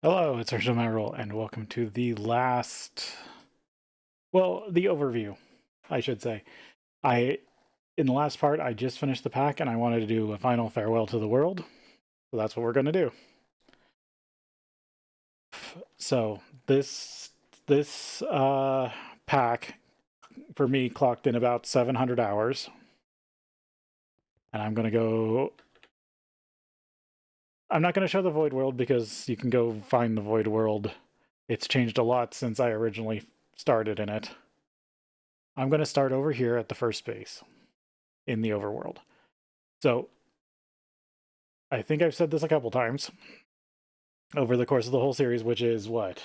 Hello, it's MaRul, and welcome to the the overview, I should say. In the last part, I just finished the pack, and I wanted to do a final farewell to the world, so that's what we're going to do. So this pack for me clocked in about 700 hours, and I'm going to go. I'm not going to show the Void World because you can go find the Void World. It's changed a lot since I originally started in it. I'm going to start over here at the first base in the overworld. So I think I've said this a couple times over the course of the whole series, which is what?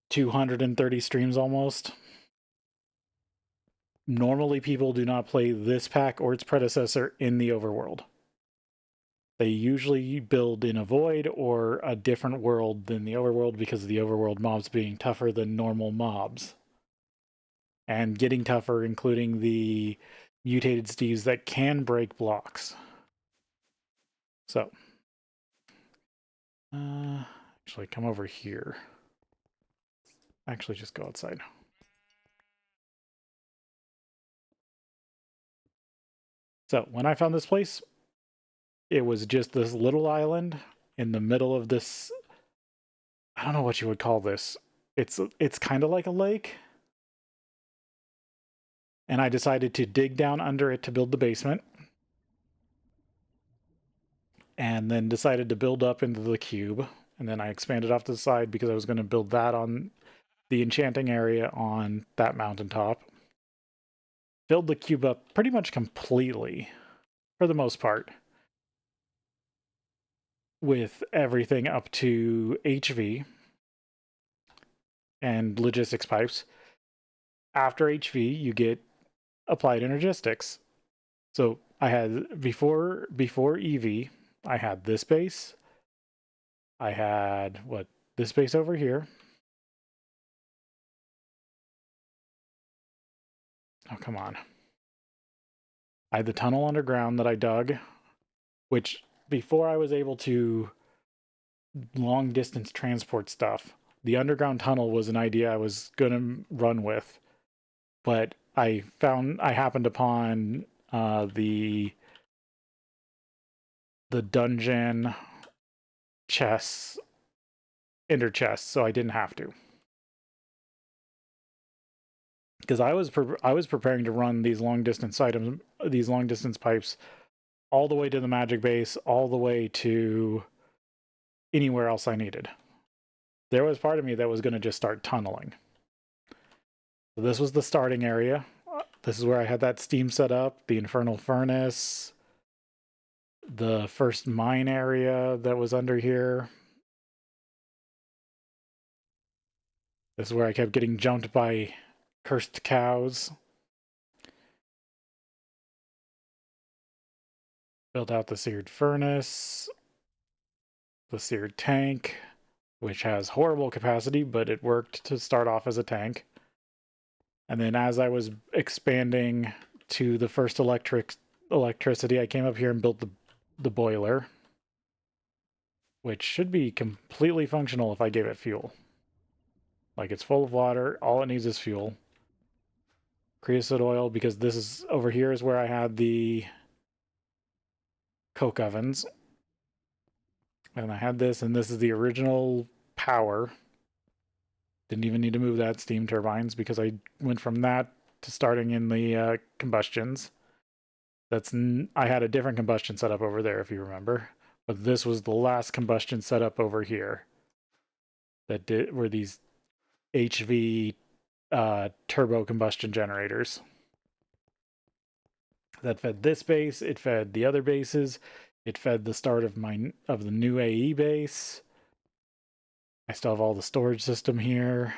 230 streams almost. Normally, people do not play this pack or its predecessor in the overworld. They usually build in a void or a different world than the overworld because of the overworld mobs being tougher than normal mobs. And getting tougher, including the mutated Steves that can break blocks. So, actually, come over here. Actually, just go outside. So, when I found this place, it was just this little island in the middle of this. I don't know what you would call this. It's kind of like a lake. And I decided to dig down under it to build the basement. And then decided to build up into the cube. And then I expanded off to the side because I was going to build that on the enchanting area on that mountaintop. Filled the cube up pretty much completely, for the most part, with everything up to HV and logistics pipes. After HV, you get applied energistics. So I had before EV, I had this base. I had this base over here. Oh, come on. I had the tunnel underground that I dug, which before I was able to long distance transport stuff, the underground tunnel was an idea I was going to run with, but I happened upon the dungeon chests, ender chests, so I didn't have to. Because I was preparing to run these long distance items, these long distance pipes, all the way to the magic base, all the way to anywhere else I needed. There was part of me that was going to just start tunneling. So this was the starting area. This is where I had that steam set up, the infernal furnace, the first mine area that was under here. This is where I kept getting jumped by cursed cows. Built out the seared furnace, the seared tank, which has horrible capacity, but it worked to start off as a tank. And then as I was expanding to the first electricity, I came up here and built the boiler, which should be completely functional if I gave it fuel. Like, it's full of water, all it needs is fuel. Creosote oil, because this is over here is where I had the coke ovens. And I had this, and this is the original power. Didn't even need to move that, steam turbines, because I went from that to starting in the combustions. I had a different combustion setup over there, if you remember. But this was the last combustion setup over here. Were these HV turbo combustion generators that fed this base. It fed the other bases. It fed the start of the new AE base. I still have all the storage system here.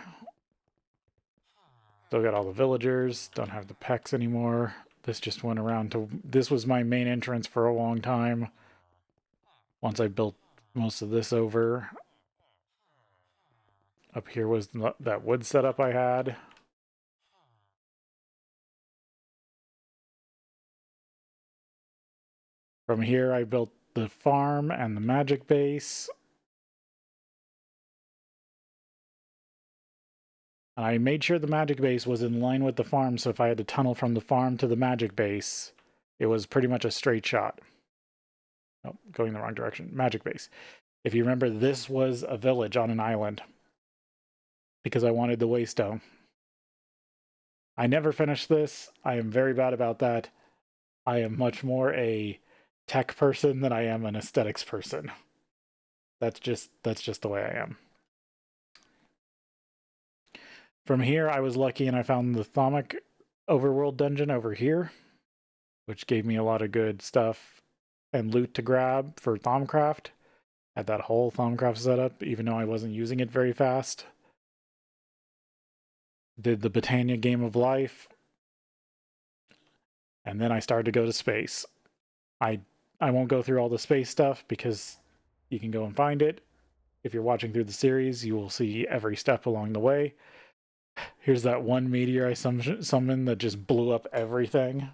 Still got all the villagers. Don't have the pecs anymore. This just went around to... This was my main entrance for a long time. Once I built most of this over. Up here was that wood setup I had. From here I built the farm and the magic base. I made sure the magic base was in line with the farm, so if I had to tunnel from the farm to the magic base, it was pretty much a straight shot. Oh, going the wrong direction. Magic base. If you remember, this was a village on an island because I wanted the waystone. I never finished this. I am very bad about that. I am much more a tech person than I am an aesthetics person. That's just the way I am. From here, I was lucky and I found the Thaumic overworld dungeon over here, which gave me a lot of good stuff and loot to grab for Thaumcraft. Had that whole Thaumcraft setup, even though I wasn't using it very fast. Did the Britannia Game of Life. And then I started to go to space. I won't go through all the space stuff because you can go and find it. If you're watching through the series, you will see every step along the way. Here's that one meteor I summoned that just blew up everything.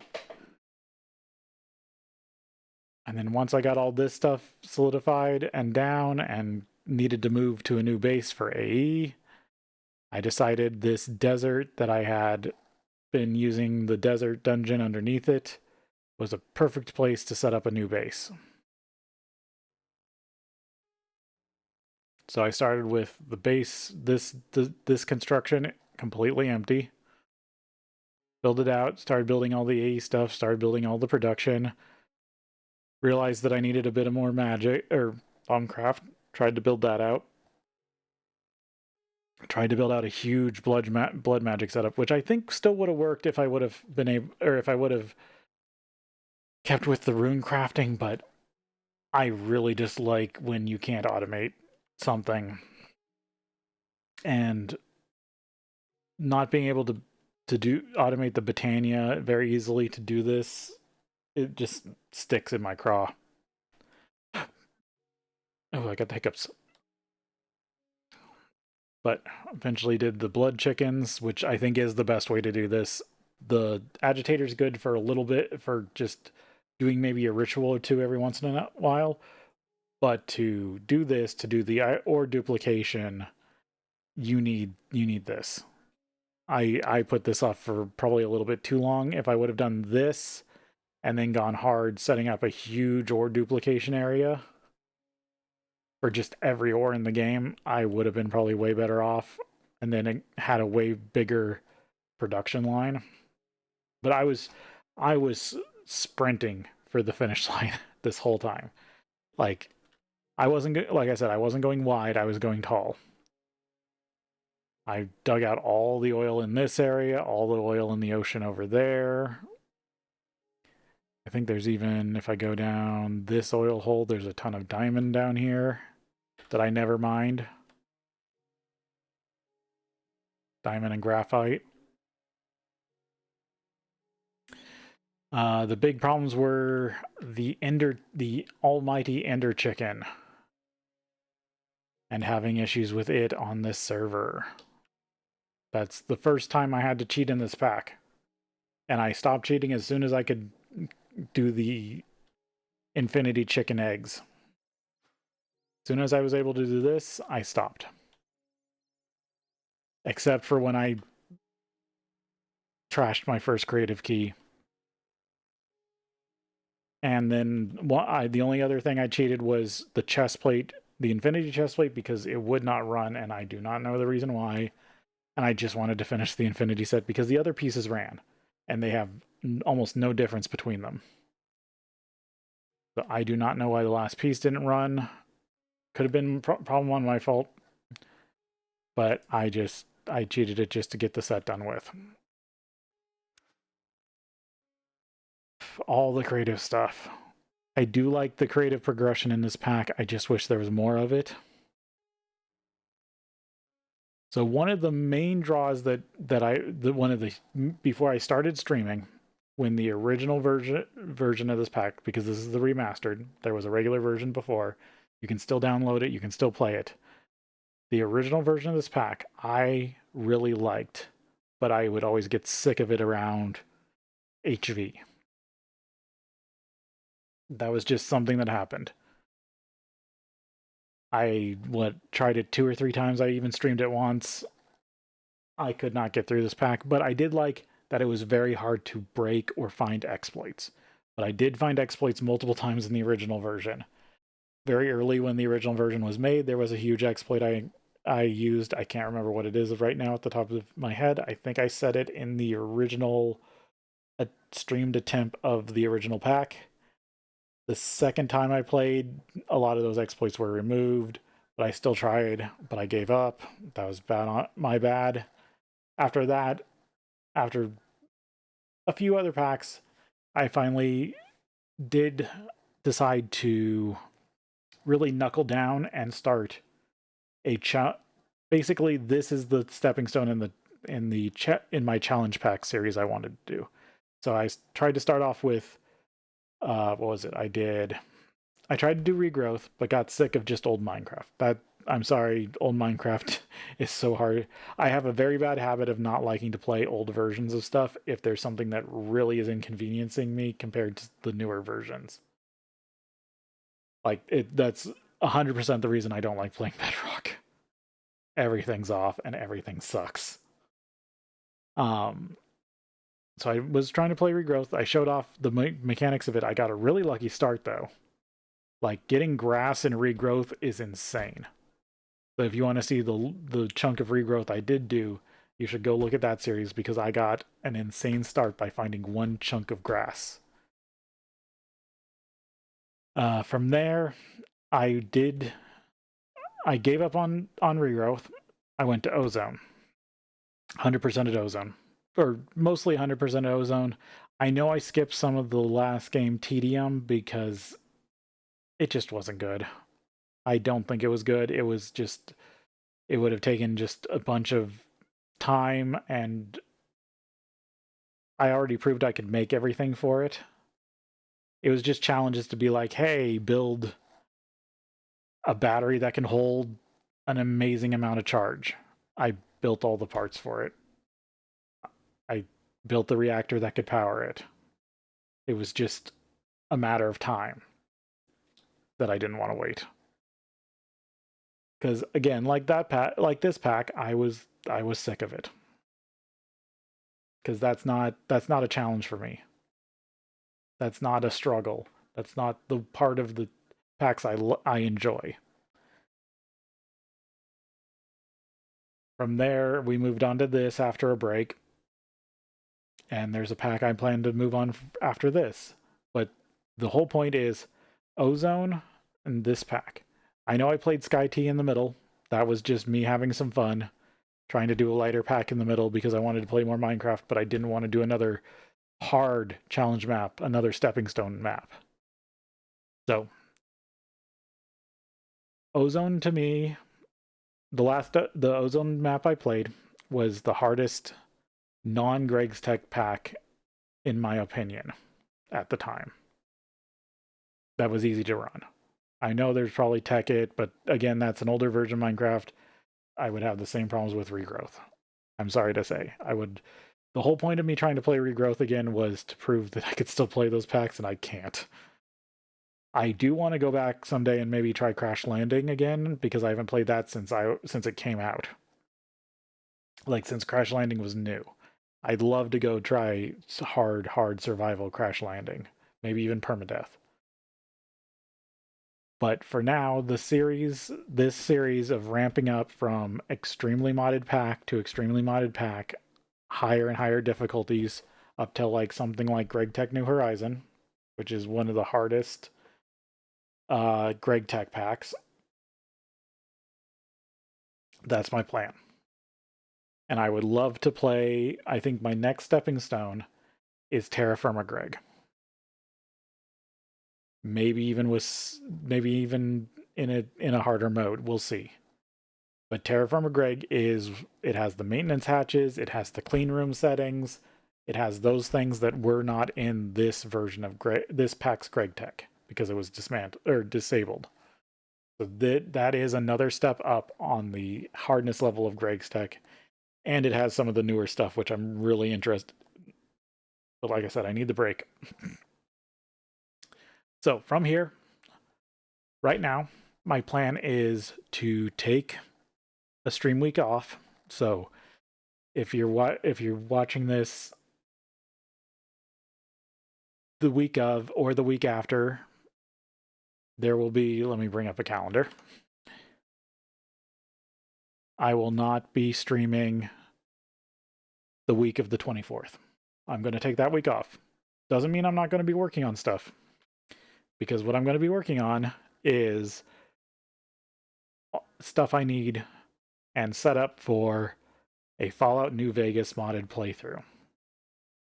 And then once I got all this stuff solidified and down and needed to move to a new base for AE, I decided this desert that I had been using the desert dungeon underneath it was a perfect place to set up a new base. So I started with the base, this construction completely empty. Build it out, started building all the AE stuff, started building all the production. Realized that I needed a bit of more magic, or Thaumcraft, tried to build that out. Tried to build out a huge blood magic setup, which I think still would have worked if I would have been able, or if I would have kept with the rune crafting, but I really dislike when you can't automate something. And not being able to automate the Britannia very easily to do this, it just sticks in my craw. Oh, I got the hiccups. But eventually did the blood chickens, which I think is the best way to do this. The agitator's good for a little bit, for just doing maybe a ritual or two every once in a while. But to do this, to do the ore duplication, you need this. I put this off for probably a little bit too long. If I would have done this and then gone hard setting up a huge ore duplication area for just every ore in the game, I would have been probably way better off, and then it had a way bigger production line. But I was sprinting for the finish line this whole time. Like I wasn't, like I said, I wasn't going wide, I was going tall. I dug out all the oil in this area, all the oil in the ocean over there. I think there's even, if I go down this oil hole, there's a ton of diamond down here that I never mined. Diamond and graphite. The big problems were the almighty Ender Chicken, and having issues with it on this server. That's the first time I had to cheat in this pack. And I stopped cheating as soon as I could do the infinity chicken eggs. As soon as I was able to do this, I stopped. Except for when I trashed my first creative key. And then the only other thing I cheated was the chest plate, the infinity chest plate, because it would not run, and I do not know the reason why. And I just wanted to finish the infinity set because the other pieces ran, and they have almost no difference between them. So I do not know why the last piece didn't run. Could have been problem on my fault, but I cheated it just to get the set done with. All the creative stuff. I do like the creative progression in this pack. I just wish there was more of it. So one of the main draws before I started streaming, when the original version of this pack, because this is the remastered, there was a regular version before. You can still download it, you can still play it. The original version of this pack, I really liked, but I would always get sick of it around HV. That was just something that happened. I tried it 2 or 3 times. I even streamed it once. I could not get through this pack, but I did like that it was very hard to break or find exploits. But I did find exploits multiple times in the original version. Very early when the original version was made, there was a huge exploit I used. I can't remember what it is right now at the top of my head. I think I said it in the original streamed attempt of the original pack. The second time I played, a lot of those exploits were removed, but I still tried, but I gave up. That was bad, my bad. After that, after a few other packs, I finally did decide to really knuckle down and start a basically this is the stepping stone in my challenge pack series I wanted to do. So I tried to start off with what was it? I tried to do regrowth, but got sick of just old Minecraft. I'm sorry, old Minecraft is so hard. I have a very bad habit of not liking to play old versions of stuff if there's something that really is inconveniencing me compared to the newer versions. That's 100% the reason I don't like playing Bedrock. Everything's off and everything sucks. So I was trying to play regrowth. I showed off the mechanics of it. I got a really lucky start though. Like getting grass and regrowth is insane. So if you want to see the chunk of regrowth I did do, you should go look at that series because I got an insane start by finding one chunk of grass. From there, I gave up on regrowth. I went to ozone. 100% at ozone. Or mostly 100% ozone. I know I skipped some of the last game tedium because it just wasn't good. I don't think it was good. It would have taken just a bunch of time, and I already proved I could make everything for it. It was just challenges to be like, hey, build a battery that can hold an amazing amount of charge. I built all the parts for it. I built the reactor that could power it. It was just a matter of time that I didn't want to wait. Because again, like this pack, I was sick of it. Because that's not a challenge for me. That's not a struggle. That's not the part of the packs I enjoy. From there, we moved on to this after a break. And there's a pack I plan to move on after this. But the whole point is ozone and this pack. I know I played Sky T in the middle. That was just me having some fun, trying to do a lighter pack in the middle because I wanted to play more Minecraft, but I didn't want to do another hard challenge map, another stepping stone map. So, ozone to me, the ozone map I played was the hardest non-Greg's Tech pack, in my opinion, at the time. That was easy to run. I know there's probably Tech It, but again, that's an older version of Minecraft. I would have the same problems with regrowth. I'm sorry to say. The whole point of me trying to play regrowth again was to prove that I could still play those packs, and I can't. I do want to go back someday and maybe try Crash Landing again because I haven't played that since it came out. Like since Crash Landing was new. I'd love to go try hard survival Crash Landing, maybe even permadeath. But for now, this series of ramping up from extremely modded pack to extremely modded pack, higher and higher difficulties, up till like something like Greg Tech New Horizon, which is one of the hardest Greg Tech packs. That's my plan. And I would love to play, I think my next stepping stone is Terra Firma Greg. Maybe even in a harder mode. We'll see. But Terra Firma Greg it has the maintenance hatches, it has the clean room settings, it has those things that were not in this version of this pack's Greg Tech because it was disabled. So that is another step up on the hardness level of Greg's Tech, and it has some of the newer stuff which I'm really interested. But like I said, I need the break. So from here, right now, my plan is to take a stream week off. So if you're watching this the week of or the week after, there will be, let me bring up a calendar. I will not be streaming the week of the 24th. I'm going to take that week off. Doesn't mean I'm not going to be working on stuff. Because what I'm going to be working on is stuff I need and set up for a Fallout New Vegas modded playthrough.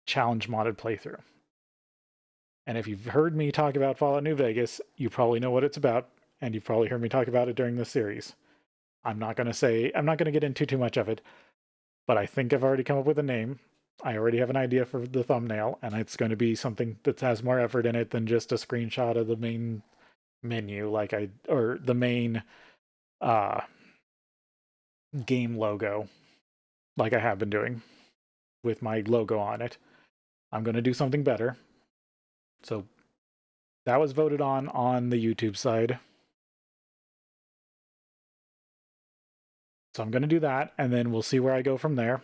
Challenge modded playthrough. And if you've heard me talk about Fallout New Vegas, you probably know what it's about, and you've probably heard me talk about it during this series. I'm not going to get into too much of it, but I think I've already come up with a name. I already have an idea for the thumbnail, and it's going to be something that has more effort in it than just a screenshot of the main menu, or the main game logo, like I have been doing with my logo on it. I'm going to do something better. So that was voted on the YouTube side. So I'm going to do that, and then we'll see where I go from there.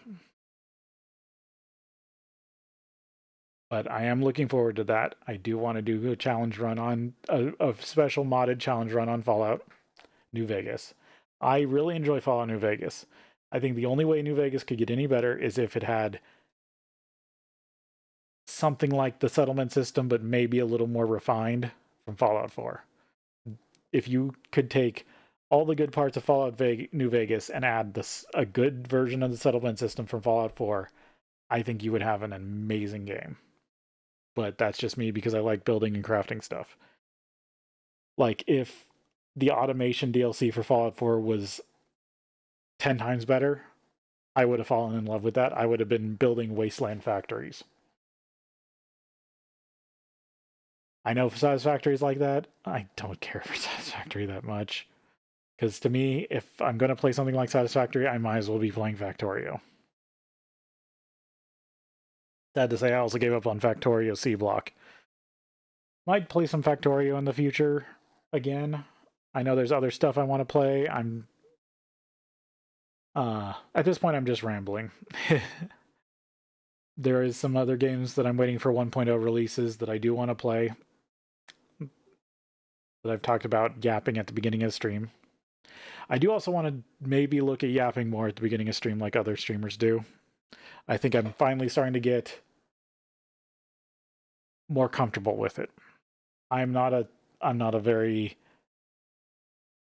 But I am looking forward to that. I do want to do a challenge run on a special modded challenge run on Fallout New Vegas. I really enjoy Fallout New Vegas. I think the only way New Vegas could get any better is if it had something like the settlement system, but maybe a little more refined from Fallout 4. If you could take all the good parts of Fallout New Vegas and add a good version of the settlement system from Fallout 4, I think you would have an amazing game. But that's just me because I like building and crafting stuff. Like, if the automation DLC for Fallout 4 was 10 times better, I would have fallen in love with that. I would have been building wasteland factories. I know Satisfactory's like that. I don't care for Satisfactory that much. Because to me, if I'm going to play something like Satisfactory, I might as well be playing Factorio. Sad to say, I also gave up on Factorio C Block. Might play some Factorio in the future again. I know there's other stuff I want to play. At this point, I'm just rambling. There is some other games that I'm waiting for 1.0 releases that I do want to play, that I've talked about yapping at the beginning of the stream. I do also want to maybe look at yapping more at the beginning of stream like other streamers do. I think I'm finally starting to get more comfortable with it. I'm not a very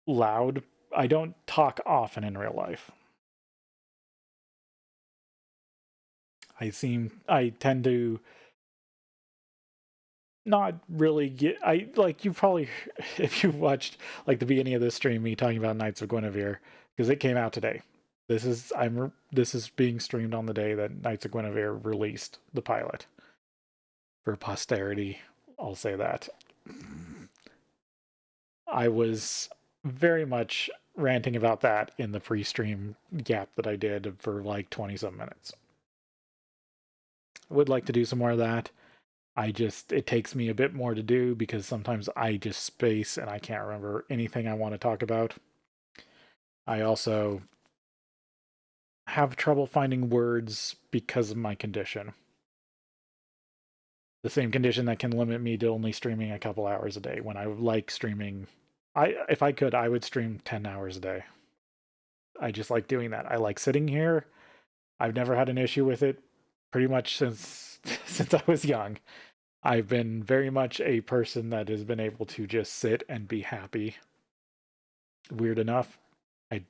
loud, I don't talk often in real life. I tend to not really get, you probably, if you watched like the beginning of this stream, me talking about Knights of Guinevere, because it came out today. This is being streamed on the day that Knights of Guinevere released the pilot. For posterity, I'll say that. I was very much ranting about that in the pre-stream gap that I did for like 20-some minutes. I would like to do some more of that. It takes me a bit more to do because sometimes I just space and I can't remember anything I want to talk about. I also have trouble finding words because of my condition. The same condition that can limit me to only streaming a couple hours a day when I like streaming. If I could, I would stream 10 hours a day. I just like doing that. I like sitting here. I've never had an issue with it pretty much since I was young. I've been very much a person that has been able to just sit and be happy. Weird enough, I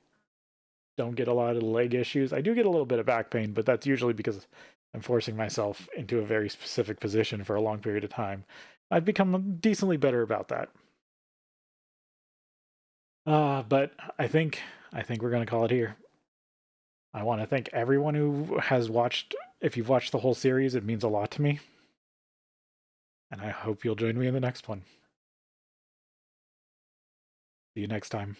don't get a lot of leg issues. I do get a little bit of back pain, but that's usually because I'm forcing myself into a very specific position for a long period of time. I've become decently better about that. But I think we're going to call it here. I want to thank everyone who has watched. If you've watched the whole series, it means a lot to me. And I hope you'll join me in the next one. See you next time.